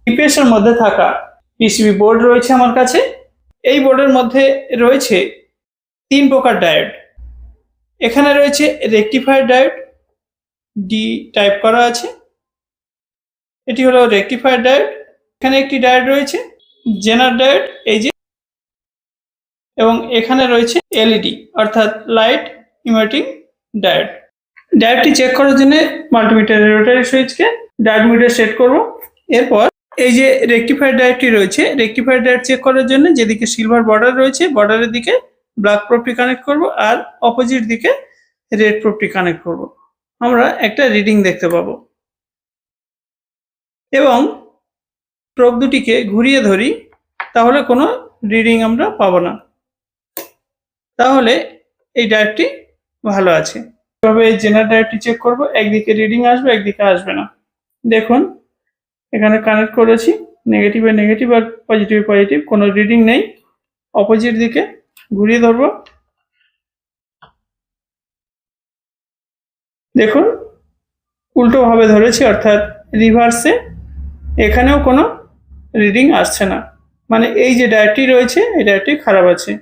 ইপিএসের মধ্যে থাকা PCB board রয়েছে আমার কাছে। এই বোর্ডের মধ্যে রয়েছে 3 প্রকার ডায়োড। এখানে রয়েছে রেকটিফায়ার ডায়োড, ডি টাইপ করা আছে, এটি হলো রেকটিফায়ার ডায়োড। এখানে একটি ডায়োড রয়েছে জেনার ডায়োড, এই যে, এবং এখানে রয়েছে এলইডি অর্থাৎ লাইট ইমিটিং ডায়োড। ডায়োডটি চেক করার জন্য মাল্টিমিটারের রোটারি সুইচকে ডায়োড মিটার সেট করব। এরপর এই যে রেকটিফায়ার ডায়োডটি রয়েছে, রেকটিফায়ার ডায়োড চেক করার জন্য যেদিকে সিলভার বর্ডার রয়েছে বর্ডারের দিকে ব্ল্যাক প্রোবটি কানেক্ট করব, আর অপোজিট দিকে রেড প্রোবটি কানেক্ট করব। আমরা একটা রিডিং দেখতে পাবো এবং প্রোব দুটিকে ঘুরিয়ে ধরি, তাহলে কোনো রিডিং আমরা পাবো না, তাহলে এই ডায়োডটি ভালো আছে। তবে এই জেনার ডায়োডটি চেক করব, একদিকে রিডিং আসবে একদিকে আসবে না। দেখুন এখানে কানেক্ট করেছি, নেগেটিভে নেগেটিভ আর পজিটিভে পজিটিভ, কোনো রিডিং নেই। অপোজিট দিকে ঘুরিয়ে ধরব, দেখুন উল্টোভাবে ধরেছি অর্থাৎ রিভার্সে, এখানেও কোনো রিডিং আসছে না, মানে এই যে ডায়োডটি রয়েছে এই ডায়োডটি খারাপ আছে।